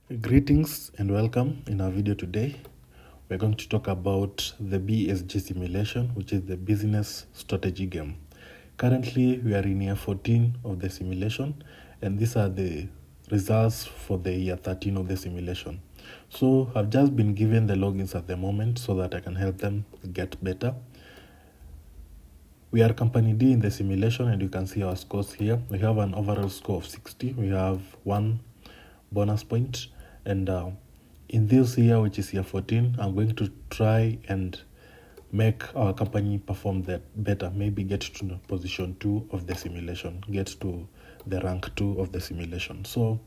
Greetings and welcome. In our video today, we're going to talk about the BSG simulation, which is the business strategy game. Currently, we are in year 14 of the simulation, and these are the results for the year 13 of the simulation. So I've just been given the logins at the moment so that I can help them get better. We are company D in the simulation, and you can see our scores here. We have an overall score of 60. We have 1 bonus point, and in this year, which is year 14, I'm going to try and make our company perform that better, maybe get to position 2 of the simulation, get to the rank 2 of the simulation. So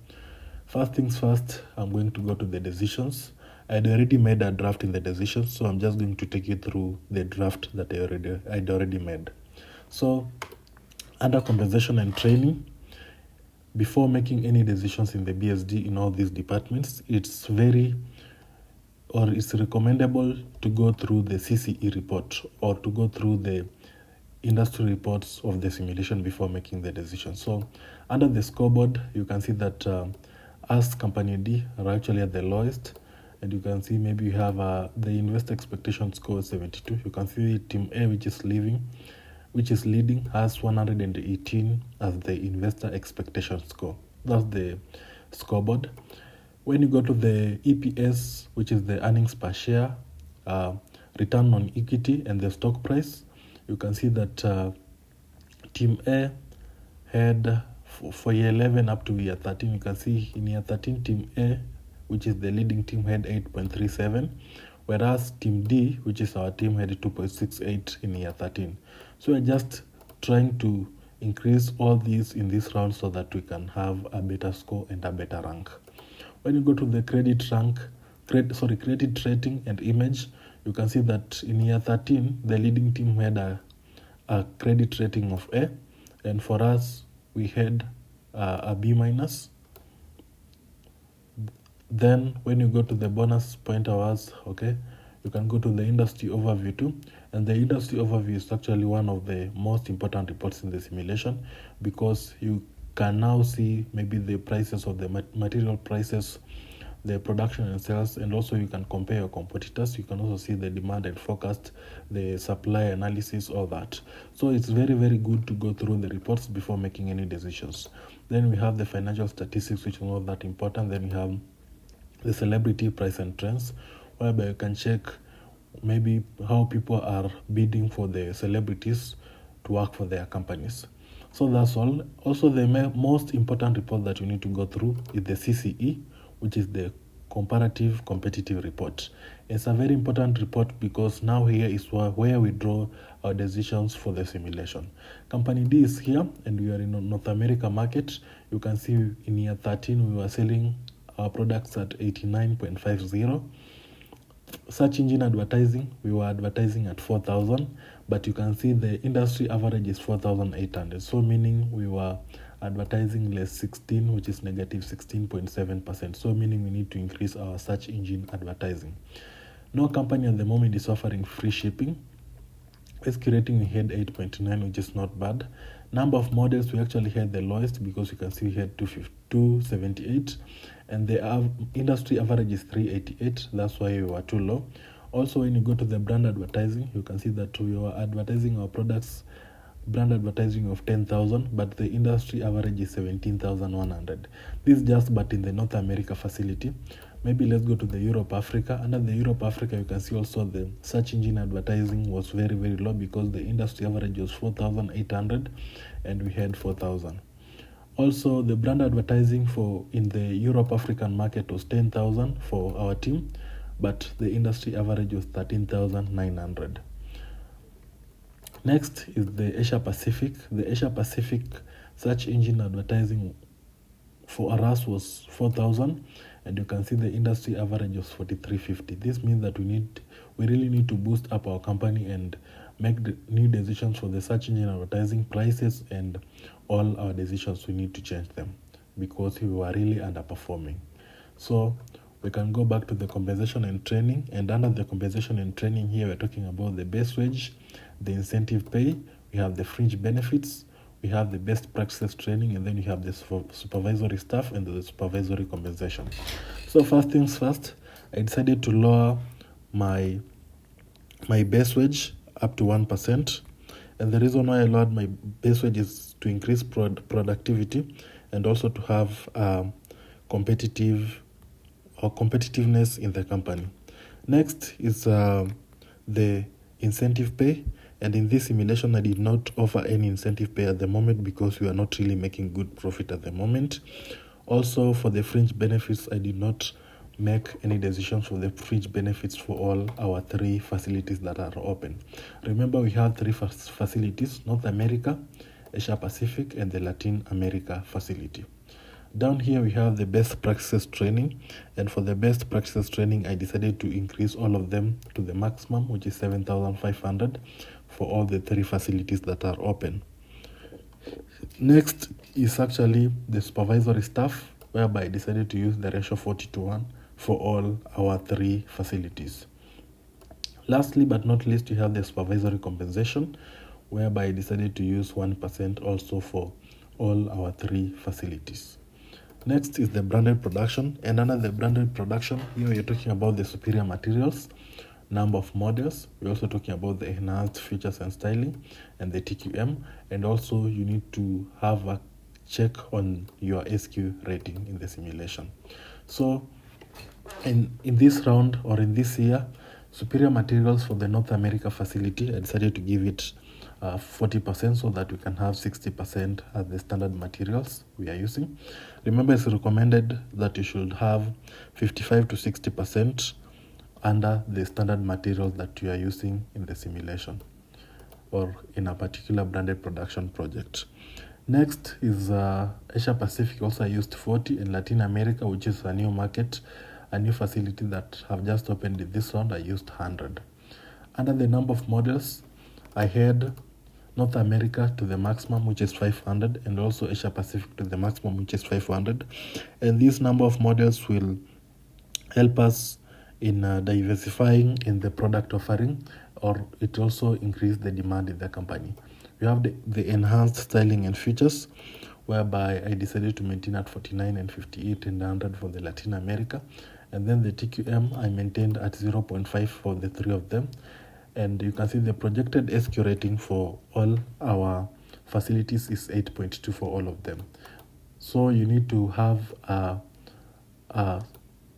first things first, I'm going to go to the decisions. I'd already made a draft in the decisions, so I'm just going to take you through the draft that I'd already made. So under compensation and training, before making any decisions in the BSD in all these departments, it's recommendable to go through the CCE report or to go through the industry reports of the simulation before making the decision. So under the scoreboard, you can see that us company D are actually at the lowest, and you can see maybe you have the investor expectation score 72. You can see team A, which is leading, has 118 as the investor expectation score. That's the scoreboard. When you go to the EPS, which is the earnings per share, return on equity, and the stock price, you can see that team A had for year 11 up to year 13. You can see in year 13, team A, which is the leading team, had 8.37, whereas team D, which is our team, had 2.68 in year 13. So we're just trying to increase all these in this round so that we can have a better score and a better rank. When you go to the credit rating and image, you can see that in year 13, the leading team had a credit rating of A, and for us, we had a B minus. Then when you go to the bonus point hours, okay, you can go to the industry overview too. And the industry overview is actually one of the most important reports in the simulation, because you can now see maybe the prices of the material prices, the production and sales, and also you can compare your competitors. You can also see the demand and forecast, the supply analysis, all that. So it's very, very good to go through the reports before making any decisions. Then we have the financial statistics, which is not that important. Then we have the celebrity price and trends, whereby you can check maybe how people are bidding for the celebrities to work for their companies. So that's all. Also, the most important report that you need to go through is the CCE, which is the comparative competitive report. It's a very important report because now here is where we draw our decisions for the simulation. Company D is here, and we are in North America market. You can see in year 13 we were selling our products at 89.50. Search engine advertising, we were advertising at 4,000, but you can see the industry average is 4,800. So meaning we were advertising less 16, which is negative 16.7%. So meaning we need to increase our search engine advertising. No company at the moment is offering free shipping. SQ rating, we had 8.9, which is not bad. Number of models, we actually had the lowest because you can see we had 278, and the industry average is 388. That's why we were too low. Also, when you go to the brand advertising, you can see that we were advertising our products, brand advertising of 10,000, but the industry average is 17,100. This is just but in the North America facility. Maybe let's go to the Europe Africa. Under the Europe Africa, you can see also the search engine advertising was very, very low because the industry average was 4,800 and we had 4,000. Also, the brand advertising in the Europe African market was 10,000 for our team, but the industry average was 13,900. Next is the Asia Pacific. The Asia Pacific search engine advertising for us was 4,000, and you can see the industry average was 4,350. This means that we really need to boost up our company and make the new decisions for the search engine advertising prices, and all our decisions, we need to change them because we were really underperforming. So we can go back to the compensation and training, and under the compensation and training here, we're talking about the base wage, the incentive pay, we have the fringe benefits, we have the best practices training, and then you have the supervisory staff and the supervisory compensation. So first things first, I decided to lower my base wage up to 1%. And the reason why I lowered my base wage is to increase productivity and also to have competitiveness in the company. Next is the incentive pay. And in this simulation, I did not offer any incentive pay at the moment because we are not really making good profit at the moment. Also, for the fringe benefits, I did not make any decisions for the fringe benefits for all our 3 facilities that are open. Remember, we have 3 facilities: North America, Asia Pacific, and the Latin America facility. Down here we have the best practices training, and for the best practices training I decided to increase all of them to the maximum, which is 7,500 for all the 3 facilities that are open. Next is actually the supervisory staff, whereby I decided to use the ratio 40:1 for all our 3 facilities. Lastly but not least, you have the supervisory compensation, whereby I decided to use 1% also for all our 3 facilities. Next is the branded production, and under the branded production, here you're talking about the superior materials, number of models. We're also talking about the enhanced features and styling and the TQM, and also you need to have a check on your SQ rating in the simulation. So in this round, or in this year, superior materials for the North America facility, I decided to give it 40% so that we can have 60% as the standard materials we are using. Remember, it's recommended that you should have 55 to 60% under the standard materials that you are using in the simulation or in a particular branded production project. Next is Asia Pacific. Also, I used 40, and Latin America, which is a new market, a new facility that have just opened in this round, I used 100. Under the number of models, I had North America to the maximum, which is 500, and also Asia Pacific to the maximum, which is 500. And this number of models will help us in diversifying in the product offering, or it also increase the demand in the company. We have the enhanced styling and features, whereby I decided to maintain at 49 and 58 and 100 for the Latin America. And then the TQM I maintained at 0.5 for the 3 of them. And you can see the projected SQ rating for all our facilities is 8.2 for all of them. So you need to have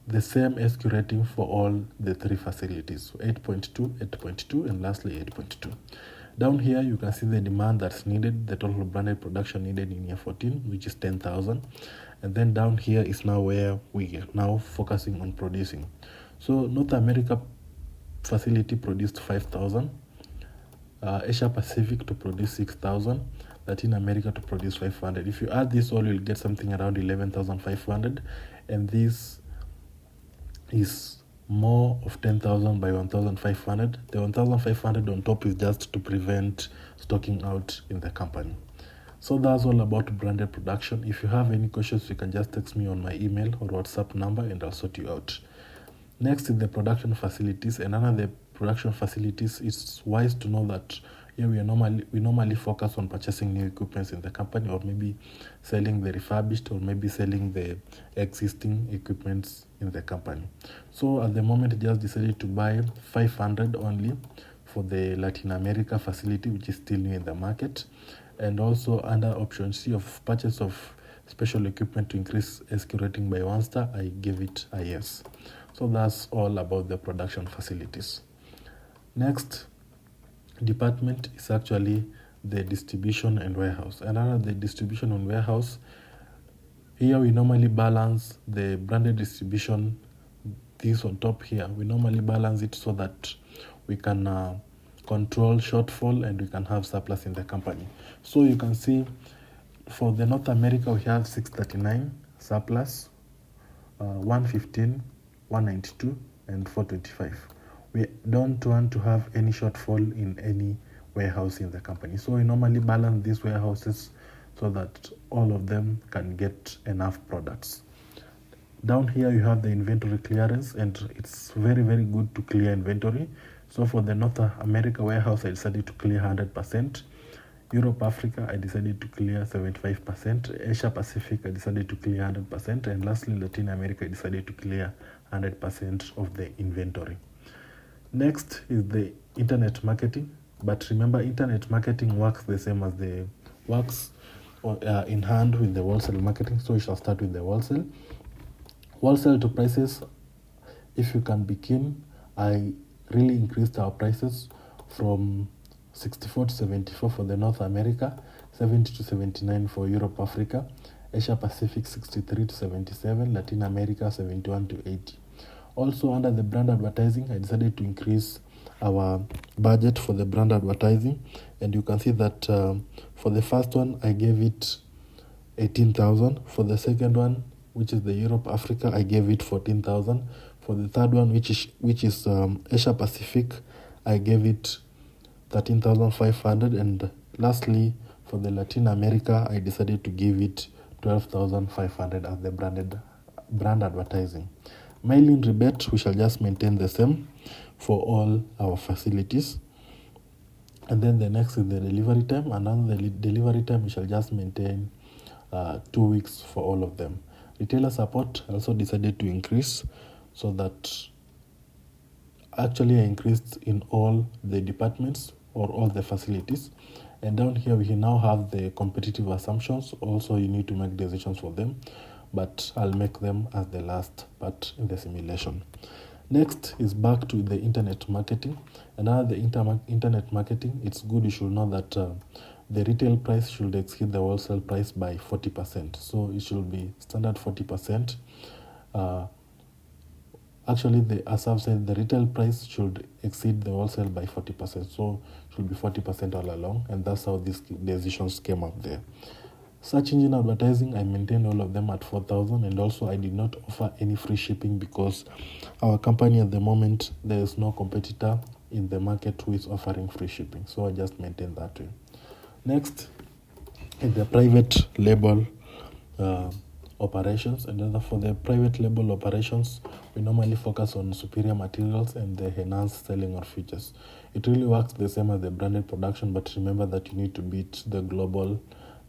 the same SQ rating for all the 3 facilities. So 8.2, 8.2, and lastly 8.2. Down here, you can see the demand that's needed, the total branded production needed in year 14, which is 10,000. And then down here is now where we are now focusing on producing. So North America facility produced 5,000, Asia Pacific to produce 6,000, Latin America to produce 500. If you add this all, you'll get something around 11,500, and this is more of 10,000 by 1,500. The 1,500 on top is just to prevent stocking out in the company. So that's all about branded production. If you have any questions, you can just text me on my email or WhatsApp number, and I'll sort you out. Next is the production facilities, and under the production facilities, it's wise to know that here we normally focus on purchasing new equipments in the company, or maybe selling the refurbished, or maybe selling the existing equipments in the company. So at the moment, I just decided to buy 500 only for the Latin America facility, which is still new in the market. And also under option C of purchase of special equipment to increase SQ rating by 1 star, I gave it a yes. So that's all about the production facilities. Next department is actually the distribution and warehouse. And under the distribution and warehouse, here we normally balance the branded distribution, this on top here. We normally balance it so that we can control shortfall and we can have surplus in the company. So you can see for the North America, we have 639 surplus, 115, 192, and 425. We don't want to have any shortfall in any warehouse in the company. So we normally balance these warehouses so that all of them can get enough products. Down here you have the inventory clearance, and it's very, very good to clear inventory. So for the North America warehouse, I decided to clear 100%. Europe, Africa, I decided to clear 75%. Asia Pacific, I decided to clear 100%. And lastly, Latin America, I decided to clear 100% of the inventory. Next is the internet marketing. But remember, internet marketing works the same as the works in hand with the wholesale marketing. So we shall start with the wholesale. Wholesale to prices, if you can be keen, I really increased our prices from 64 to 74 for the North America, 70 to 79 for Europe, Africa, Asia Pacific 63 to 77, Latin America 71 to 80. Also under the brand advertising, I decided to increase our budget for the brand advertising, and you can see that for the first one I gave it 18,000. For the second one, which is the Europe Africa, I gave it 14,000. For the third one, which is Asia Pacific, I gave it 13,500. And lastly, for the Latin America, I decided to give it 12,500 as the brand advertising. Mailing rebate, we shall just maintain the same for all our facilities. And then the next is the delivery time. And on the delivery time, we shall just maintain 2 weeks for all of them. Retailer support, I also decided to increase, so that actually I increased in all the departments or all the facilities. And down here we now have the competitive assumptions. Also you need to make decisions for them, but I'll make them as the last part in the simulation. Next is back to the internet marketing. And now the internet marketing, it's good, you should know that the retail price should exceed the wholesale price by 40%. So it should be standard 40%. Actually, as I've said, the retail price should exceed the wholesale by 40%. So it should be 40% all along. And that's how these decisions came up there. Search engine advertising, I maintained all of them at 4,000, and also I did not offer any free shipping because our company at the moment, there is no competitor in the market who is offering free shipping. So I just maintained that way. Next is the private label operations. And then for the private label operations, we normally focus on superior materials and the enhanced selling of features. It really works the same as the branded production, but remember that you need to beat the global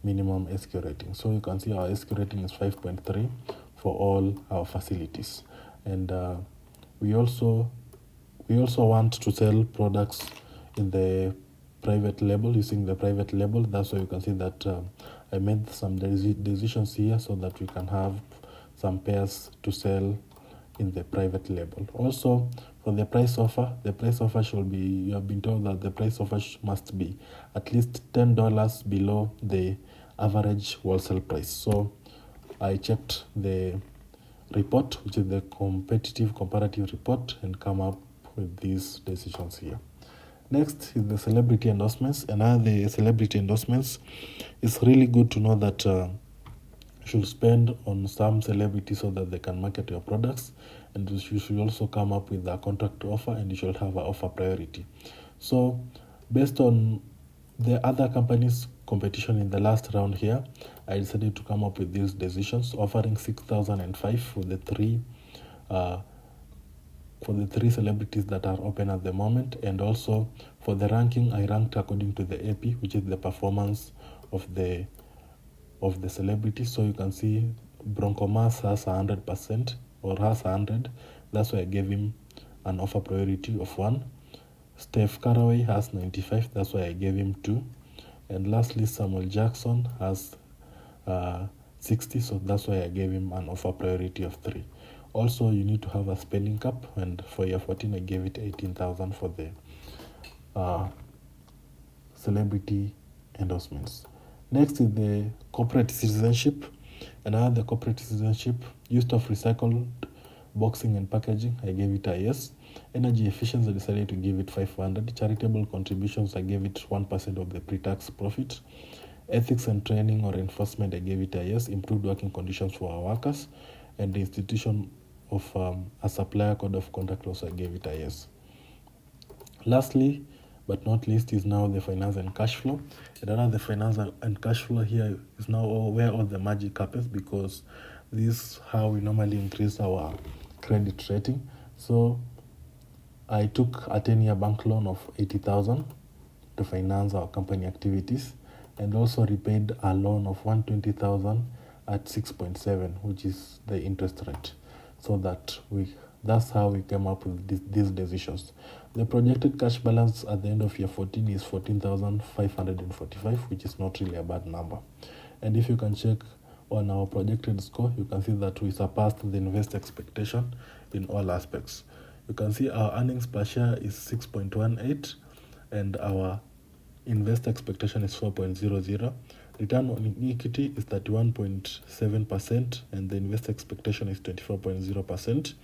minimum SQ rating. So you can see our SQ rating is 5.3 for all our facilities. And we also want to sell products in the private label, using the private label. That's why you can see that I made some decisions here so that we can have some pairs to sell in the private label. Also, for the price offer should be, you have been told that the price offer must be at least $10 below the average wholesale price. So I checked the report, which is the comparative report, and come up with these decisions here. Next is the celebrity endorsements. And now the celebrity endorsements, it's really good to know that you should spend on some celebrities so that they can market your products, and you should also come up with a contract offer, and you should have an offer priority. So based on the other companies' competition in the last round here, I decided to come up with these decisions, offering 6,005 for the three celebrities that are open at the moment. And also for the ranking, I ranked according to the AP, which is the performance of the celebrities. So you can see Bronco Mars has 100% or has 100. That's why I gave him an offer priority of 1. Steph Caraway has 95. That's why I gave him 2. And lastly, Samuel Jackson has 60. So that's why I gave him an offer priority of 3. Also, you need to have a spending cap, and for year 14, I gave it 18,000 for the celebrity endorsements. Next is the corporate citizenship. And now the corporate citizenship, use of recycled boxing and packaging, I gave it a yes. Energy efficiency, I decided to give it 500. Charitable contributions, I gave it 1% of the pre-tax profit. Ethics and training or enforcement, I gave it a yes. Improved working conditions for our workers. And the institution of a supplier code of conduct, also I gave it a yes. Lastly, but not least, is now the finance and cash flow. And another finance and cash flow here is now where all the magic happens, because this is how we normally increase our credit rating. So I took a 10-year bank loan of 80,000 to finance our company activities. and also repaid a loan of 120,000 at 6.7, which is the interest rate. So that's how we came up with these decisions. The projected cash balance at the end of year 14 is 14,545, which is not really a bad number. And if you can check on our projected score, you can see that we surpassed the investor expectation in all aspects. You can see our earnings per share is 6.18 and our investor expectation is 4.00. Return on equity is 31.7% and the investor expectation is 24.0%.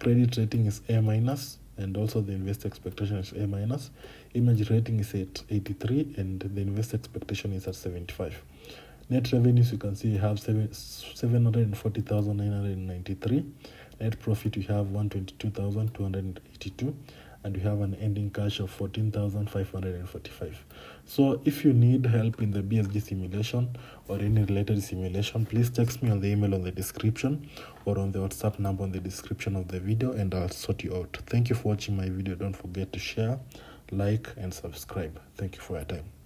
Credit rating is A minus and also the investor expectation is A minus. Image rating is at 83 and the investor expectation is at 75. Net revenues, you can see we have 740,993. Net profit, we have 122,282, and we have an ending cash of 14,545. So if you need help in the BSG simulation or any related simulation, please text me on the email on the description or on the WhatsApp number on the description of the video, and I'll sort you out. Thank you for watching my video. Don't forget to share, like, and subscribe. Thank you for your time.